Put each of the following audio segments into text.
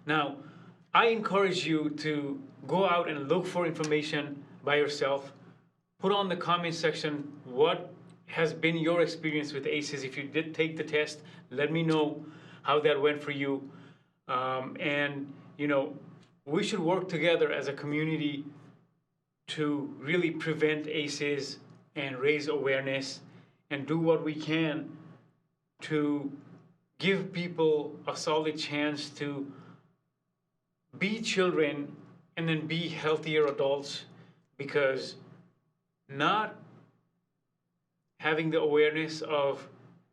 Now, I encourage you to go out and look for information by yourself. Put on the comment section what has been your experience with ACEs. If you did take the test, let me know how that went for you. And, you know, we should work together as a community to really prevent ACEs and raise awareness and do what we can to give people a solid chance to be children and then be healthier adults, because not having the awareness of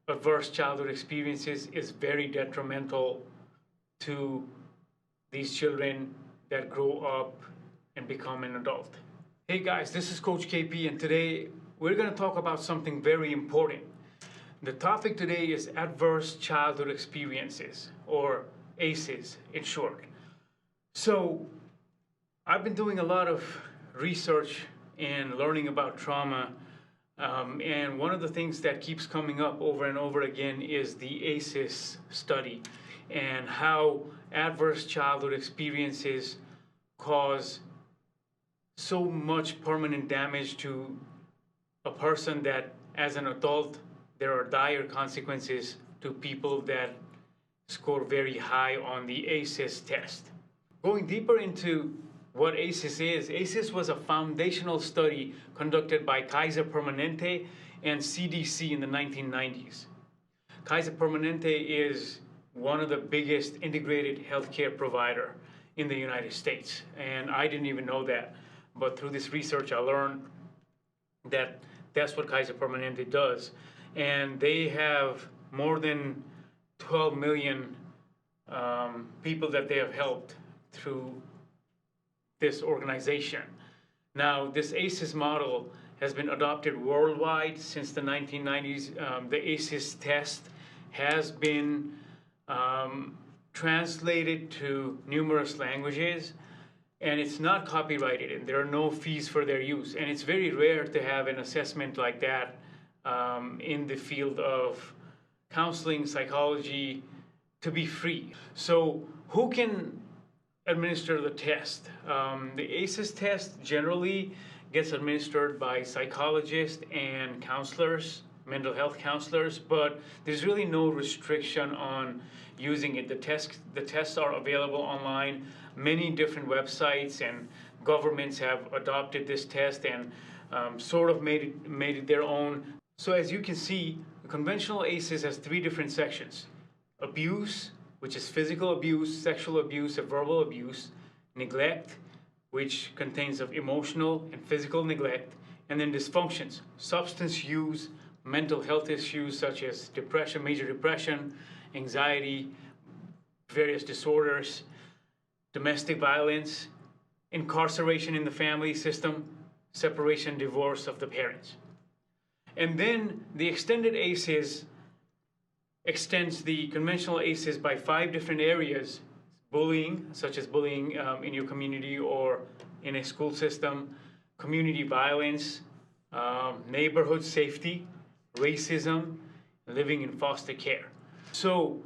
adverse childhood experiences is very detrimental to these children that grow up and become an adult. Hey guys, this is Coach KP, and today we're going to talk about something very important. The topic today is adverse childhood experiences, or ACEs in short. So I've been doing a lot of research and learning about trauma, and one of the things that keeps coming up over and over again is the ACES study and how adverse childhood experiences cause so much permanent damage to a person that as an adult there are dire consequences to people that score very high on the ACES test. Going deeper into what ACES is, ACES was a foundational study conducted by Kaiser Permanente and CDC in the 1990s. Kaiser Permanente is one of the biggest integrated healthcare provider in the United States, and I didn't even know that. But through this research, I learned that that's what Kaiser Permanente does. And they have more than 12 million people that they have helped through this organization. Now, this ACES model has been adopted worldwide since the 1990s. The ACES test has been translated to numerous languages, and it's not copyrighted, and there are no fees for their use. And it's very rare to have an assessment like that in the field of counseling, psychology, to be free. So who can administer the test? The ACES test generally gets administered by psychologists and counselors, mental health counselors, but there's really no restriction on using it. The tests are available online. Many different websites and governments have adopted this test and sort of made it their own. So as you can see, the conventional ACEs has three different sections: abuse, which is physical abuse, sexual abuse, and verbal abuse; neglect, which contains of emotional and physical neglect; and then dysfunctions, substance use, mental health issues such as depression, major depression, anxiety, various disorders, domestic violence, incarceration in the family system, separation, divorce of the parents. And then the extended ACEs extends the conventional ACEs by 5 different areas: bullying, such as bullying in your community or in a school system; community violence; neighborhood safety; racism; living in foster care. So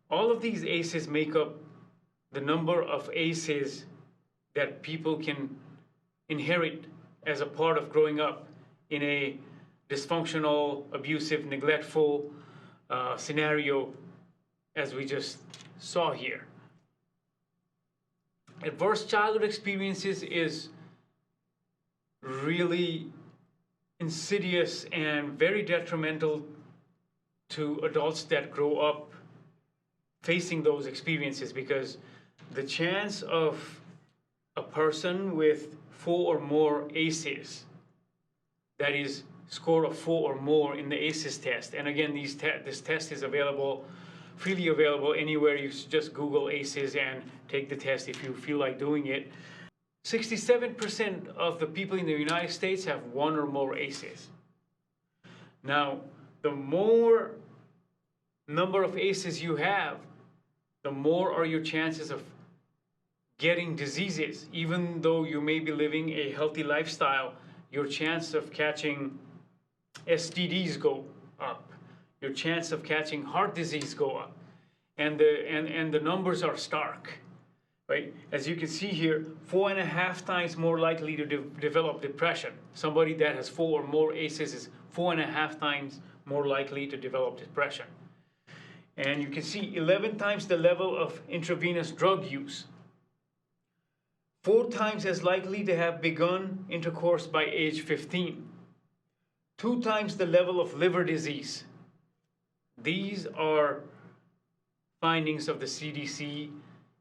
all of these ACEs make up the number of ACEs that people can inherit as a part of growing up in a dysfunctional, abusive, neglectful scenario, as we just saw here. Adverse childhood experiences is really insidious and very detrimental to adults that grow up facing those experiences, because the chance of a person with 4 or more ACEs, that is score of 4 or more in the ACEs test, and again this test is freely available anywhere. You just Google ACEs and take the test if you feel like doing it. 67% of the people in the United States have 1 or more ACEs. Now, the more number of ACEs you have, the more are your chances of getting diseases. Even though you may be living a healthy lifestyle, your chance of catching STDs go up. Your chance of catching heart disease go up. And the numbers are stark. right? As you can see here, 4.5 times more likely to develop depression. Somebody that has 4 or more ACEs is 4.5 times more likely to develop depression. And you can see 11 times the level of intravenous drug use. 4 times as likely to have begun intercourse by age 15. 2 times the level of liver disease. These are findings of the CDC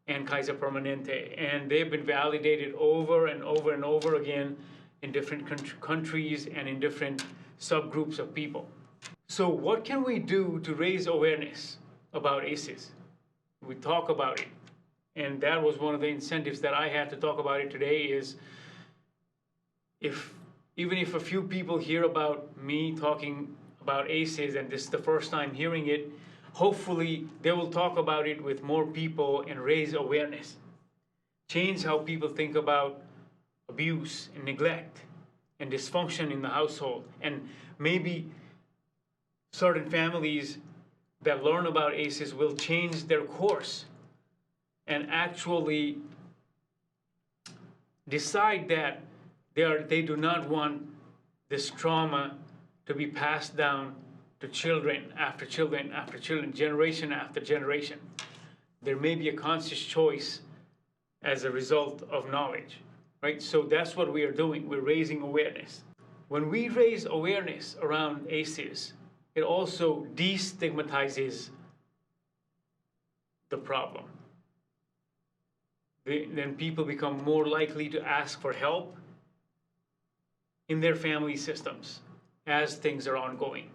and Kaiser Permanente, and they've been validated over and over and over again in different countries and in different subgroups of people. So what can we do to raise awareness about ACEs? We talk about it, and that was one of the incentives that I had to talk about it today. Is even if a few people hear about me talking about ACEs and this is the first time hearing it, hopefully they will talk about it with more people and raise awareness. Change how people think about abuse and neglect and dysfunction in the household. And maybe certain families that learn about ACEs will change their course and actually decide that they do not want this trauma to be passed down to children after children after children, generation after generation. There may be a conscious choice as a result of knowledge, right? So that's what we are doing. We're raising awareness. When we raise awareness around ACEs, it also destigmatizes the problem. Then people become more likely to ask for help in their family systems as things are ongoing.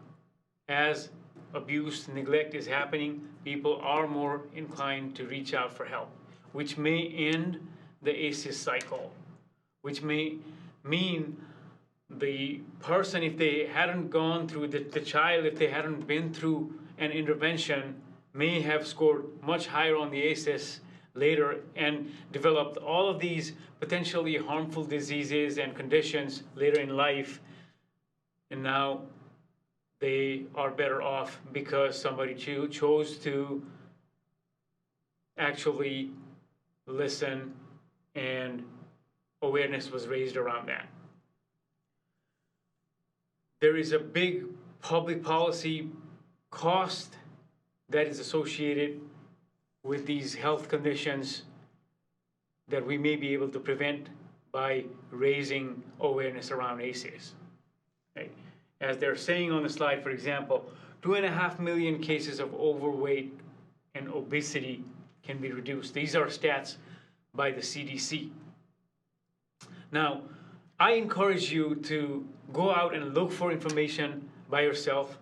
As abuse, neglect is happening, people are more inclined to reach out for help, which may end the ACEs cycle, which may mean the person, if they hadn't gone through, the child, if they hadn't been through an intervention, may have scored much higher on the ACEs later and developed all of these potentially harmful diseases and conditions later in life. And now they are better off because somebody chose to actually listen and awareness was raised around that. There is a big public policy cost that is associated with these health conditions that we may be able to prevent by raising awareness around ACEs. Okay. As they're saying on the slide, for example, 2.5 million cases of overweight and obesity can be reduced. These are stats by the CDC. Now, I encourage you to go out and look for information by yourself.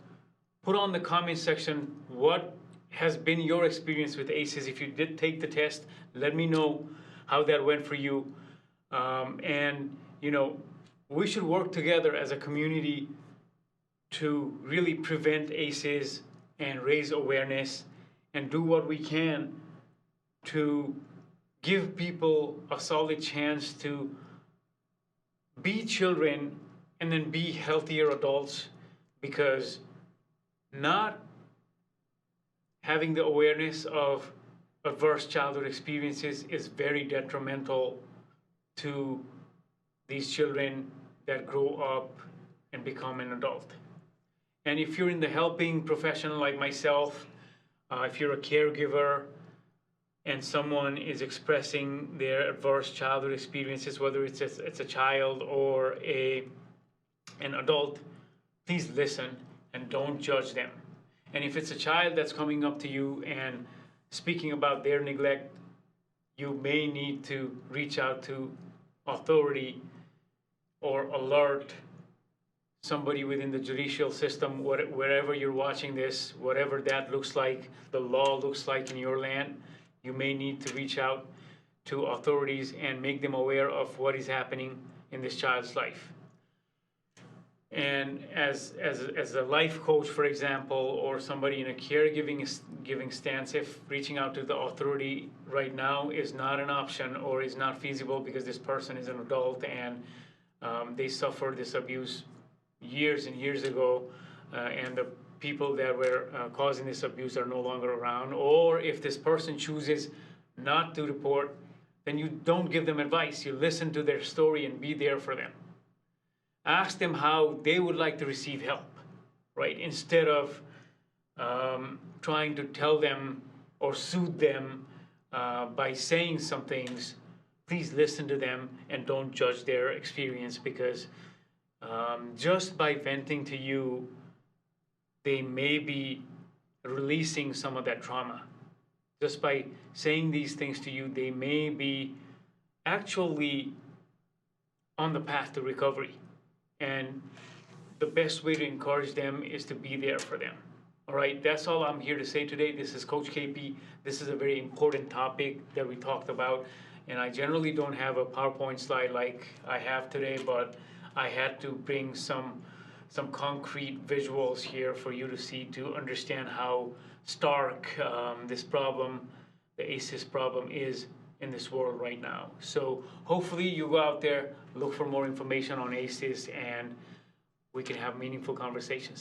Put on the comment section what has been your experience with ACEs. If you did take the test, let me know how that went for you. And, you know, we should work together as a community to really prevent ACEs and raise awareness and do what we can to give people a solid chance to be children and then be healthier adults, because not having the awareness of adverse childhood experiences is very detrimental to these children that grow up and become an adult. And if you're in the helping profession like myself, if you're a caregiver and someone is expressing their adverse childhood experiences, whether it's a child or an adult, please listen and don't judge them. And if it's a child that's coming up to you and speaking about their neglect, you may need to reach out to authority or alert somebody within the judicial system, wherever you're watching this, whatever that looks like, the law looks like in your land. You may need to reach out to authorities and make them aware of what is happening in this child's life. And as a life coach, for example, or somebody in a caregiving stance, if reaching out to the authority right now is not an option or is not feasible because this person is an adult and they suffered this abuse years and years ago, and the people that were causing this abuse are no longer around, or if this person chooses not to report, then you don't give them advice. You listen to their story and be there for them. Ask them how they would like to receive help, right? Instead of trying to tell them or soothe them by saying some things, please listen to them and don't judge their experience, because just by venting to you, they may be releasing some of that trauma. Just by saying these things to you, they may be actually on the path to recovery. And the best way to encourage them is to be there for them. All right, that's all I'm here to say today. This is Coach KP. This is a very important topic that we talked about. And I generally don't have a PowerPoint slide like I have today, but I had to bring some concrete visuals here for you to see, to understand how stark this problem, the ACES problem, is in this world right now. So hopefully you go out there, look for more information on ACES, and we can have meaningful conversations.